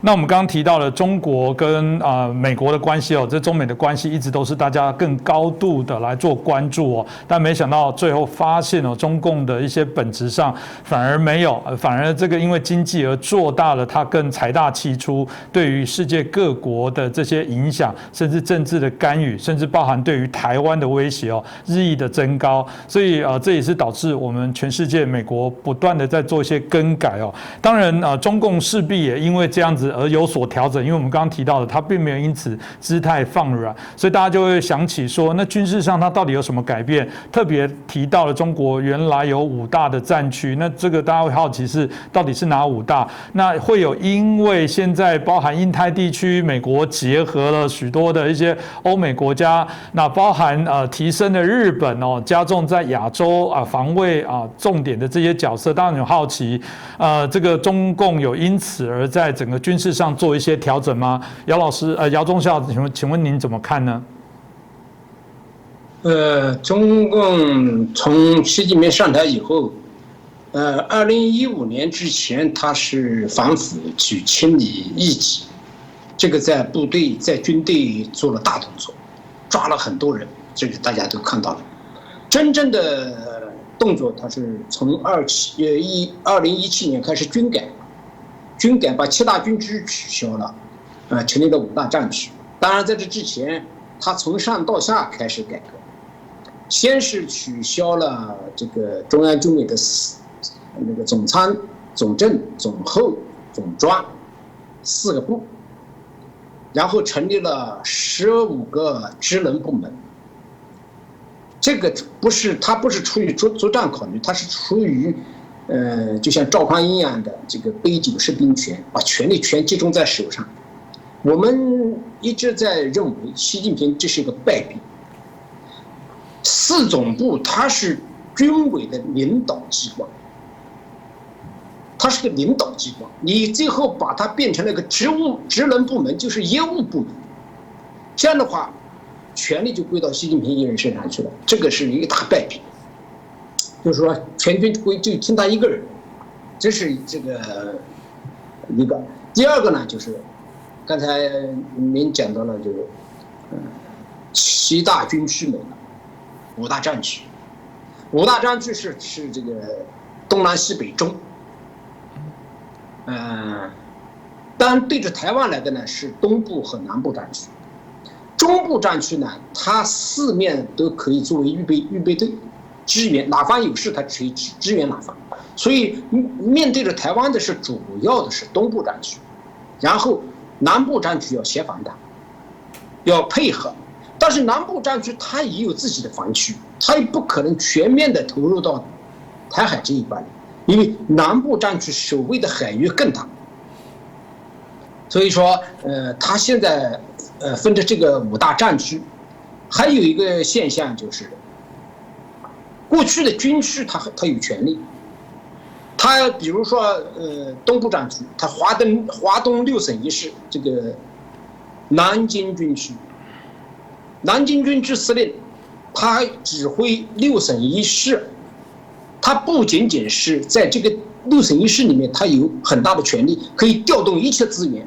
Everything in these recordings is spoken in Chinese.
那我们刚刚提到了中国跟美国的关系哦，这中美的关系一直都是大家更高度的来做关注哦，但没想到最后发现哦，中共的一些本质上反而没有，反而这个因为经济而做大了，它更财大气粗，对于世界各国的这些影响，甚至政治的干预，甚至包含对于台湾的威胁哦，日益的增高，所以这也是导致我们全世界美国不断的在做一些更改哦。当然中共势必也因为这样子而有所调整，因为我们刚刚提到的，它并没有因此姿态放软，所以大家就会想起说，那军事上它到底有什么改变？特别提到了中国原来有5大的战区，那这个大家会好奇是到底是哪5大？那会有因为现在包含印太地区，美国结合了许多的一些欧美国家，那包含提升了日本哦，加重在亚洲防卫重点的这些角色，当然有好奇，这个中共有因此而在整个军事上做一些调整吗？姚老师，姚中校，请问您怎么看呢？中共从习近平上台以后，2015年之前他是反腐去清理异己，这个在部队在军队做了大动作，抓了很多人，这个大家都看到了。真正的动作，他是从2017年开始军改把7大军区取消了，成立了5大战区。当然，在这之前，他从上到下开始改革，先是取消了这个中央军委的那个总参、总政、总后、总专4个部，然后成立了15个职能部门。这个他不是出于作战考虑，他是出于就像赵匡胤一样的这个杯酒释兵权，把权力全集中在手上。我们一直在认为习近平这是一个败笔。4总部它是军委的领导机关，它是个领导机关，你最后把它变成了一个职能部门，就是业务部门，这样的话权力就归到习近平一人身上去了，这个是一个大败笔。就是说全军就听他一个人，这是这个一个。第二个呢，就是刚才您讲到了，就是7大军区没了，5大战区，5大战区是这个东南西北中，当然对着台湾来的呢是东部和南部战区，中部战区呢，它4面都可以作为预备队。支援哪方有事，他可以支援哪方，所以面对着台湾的是主要的是东部战区，然后南部战区要协防的，要配合，但是南部战区它也有自己的防区，它也不可能全面的投入到台海这一关，因为南部战区守卫的海域更大，所以说它现在分着这个5大战区，还有一个现象就是。过去的军区他有权利，他比如说东部战区，他华东6省1市这个南京军区司令，他指挥6省1市，他不仅仅是在这个6省1市里面，他有很大的权利，可以调动一切资源。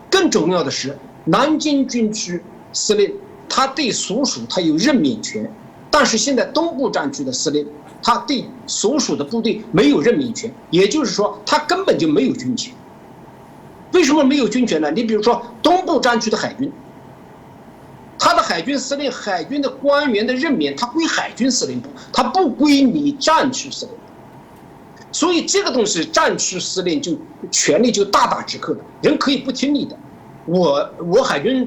更重要的是，南京军区司令他对所属他有任免权。但是现在东部战区的司令，他对所属的部队没有任免权，也就是说，他根本就没有军权。为什么没有军权呢？你比如说东部战区的海军，他的海军司令、海军的官员的任免，他归海军司令部，他不归你战区司令部。所以这个东西，战区司令就权力就大打折扣了，人可以不听你的。我海军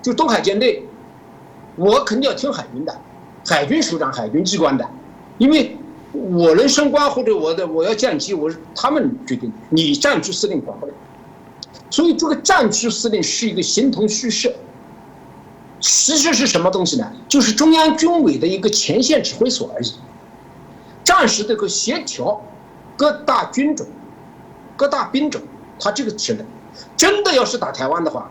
就东海舰队，我肯定要听海军的。海军首长、海军机关的，因为我能升官或者我要降级，他们决定，你战区司令管不了。所以这个战区司令是一个形同虚设。其实是什么东西呢？就是中央军委的一个前线指挥所而已。战时这个协调各大军种、各大兵种，他这个职能，真的要是打台湾的话。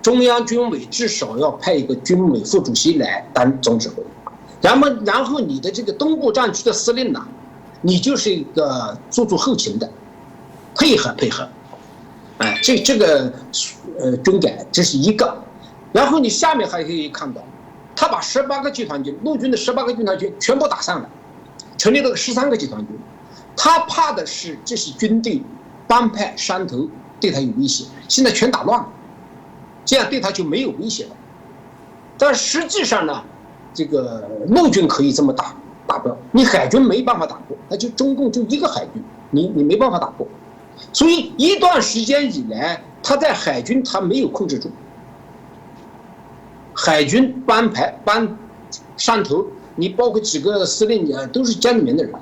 中央军委至少要派一个军委副主席来当总指挥，然后你的这个东部战区的司令呢，你就是一个做后勤的，配合。这个军改这是一个，然后你下面还可以看到，他把18个集团军，陆军的18个集团军全部打散了，成立了13个集团军。他怕的是这些军队帮派山头对他有威胁，现在全打乱了，这样对他就没有威胁了。但实际上呢，这个陆军可以这么打过，你海军没办法打过，那就中共就一个海军，你没办法打过。所以一段时间以来，他在海军他没有控制住，海军班山头，你包括几个司令都是家里面的人。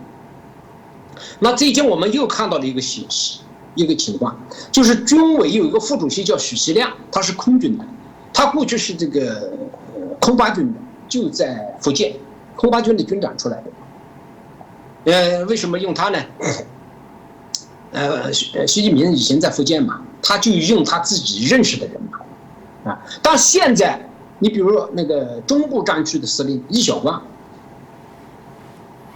那最近我们又看到了一个信息，一个情况，就是军委有一个副主席叫许其亮，他是空军的，他过去是这个空八军的，就在福建，空八军的军长出来的。为什么用他呢？习近平以前在福建嘛，他就用他自己认识的人嘛，啊，但现在你比如说那个中部战区的司令易小光，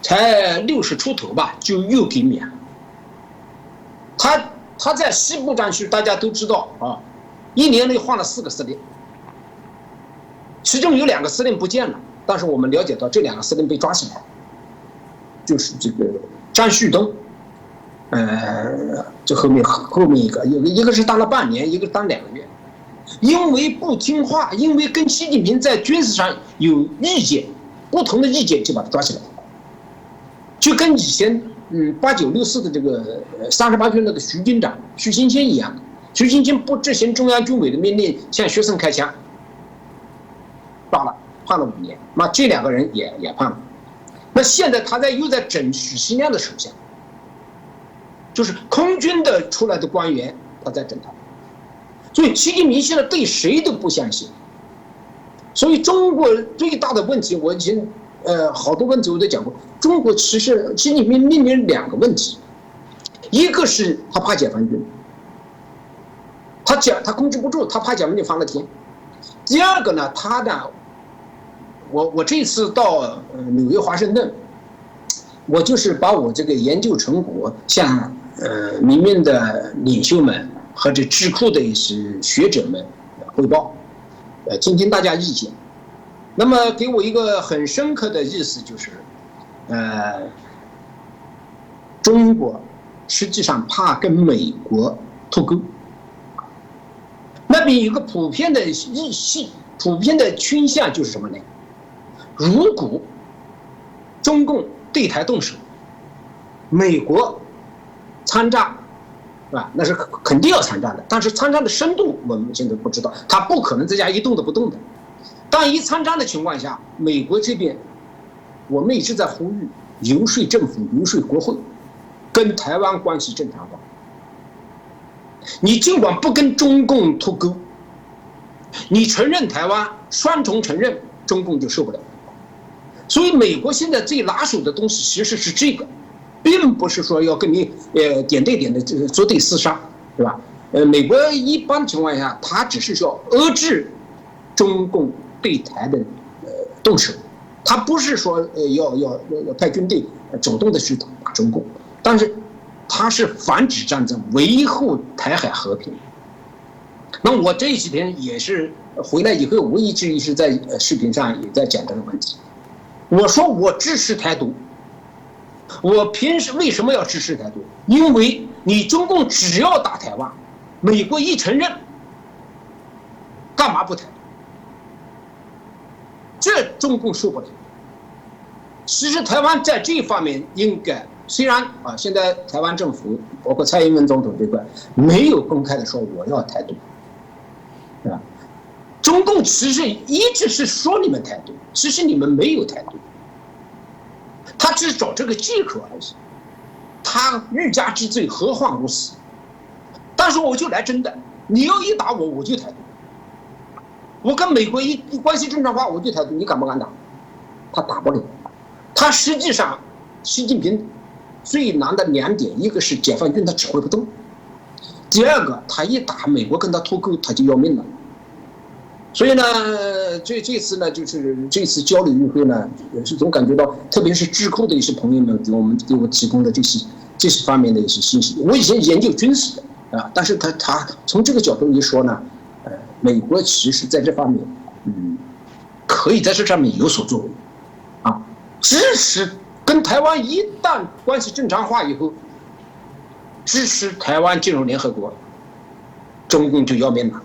才60出头吧，就又给免了。他在西部战区，大家都知道啊，1年内换了4个司令，其中有2个司令不见了，但是我们了解到这2个司令被抓起来，就是这个张旭东，这后面一个，一个是当了半年，一个当2个月，因为不听话，因为跟习近平在军事上有意见，不同的意见就把他抓起来，就跟以前8964的这个38军那个徐军长徐新清一样，徐新清不执行中央军委的命令，向学生开枪，判了5年，那这2个人也判了。那现在他又在整许其亮的手下，就是空军的出来的官员，他在整他。所以习近平现在对谁都不相信。所以中国最大的问题，我以前好多问题我都讲过，中国其实习近平面临2个问题，一个是他怕解放军，他控制不住，他怕解放军翻了天。第二个呢，我这次到纽约华盛顿，我就是把我这个研究成果向里面的领袖们和这智库的一些学者们汇报，听听大家意见。那么给我一个很深刻的意思就是，中国实际上怕跟美国脱钩，那边有个普遍的意识、普遍的倾向就是什么呢？如果中共对台动手，美国参战，是吧？那是肯定要参战的，但是参战的深度我们现在不知道，他不可能在家一动都不动的。当一参战的情况下，美国这边，我们一直在呼吁游说政府、游说国会，跟台湾关系正常化。你尽管不跟中共脱钩，你承认台湾，双重承认，中共就受不了。所以美国现在最拿手的东西其实是这个，并不是说要跟你点对点的作对厮杀，对吧？美国一般情况下，他只是说遏制中共对台的动手，他不是说要派军队主动的去打中共，但是他是防止战争，维护台海和平。那我这几天也是回来以后，我一直是在视频上也在讲这个问题。我说我支持台独，我平时为什么要支持台独？因为你中共只要打台湾，美国一承认，干嘛不台独？这中共受不了。其实台湾在这方面应该，虽然现在台湾政府包括蔡英文总统这块没有公开的说我要台独，是吧？中共其实一直是说你们台独，其实你们没有台独，他只是找这个借口而已。他欲加之罪，何患无辞？但是我就来真的，你要一打我，我就台独。我跟美国一关系正常化，我就台独，你敢不敢打？他打不了。他实际上，习近平最难的2点，一个是解放军他指挥不动，第二个他一打美国跟他脱钩，他就要命了。所以呢，这次呢，就是这次交流会呢，也是总感觉到，特别是智库的一些朋友们给我提供的这些方面的一些信息。我以前研究军事的，啊。但是他从这个角度一说呢，美国其实在这方面，可以在这上面有所作为，啊，支持跟台湾一旦关系正常化以后，支持台湾进入联合国，中共就要面子。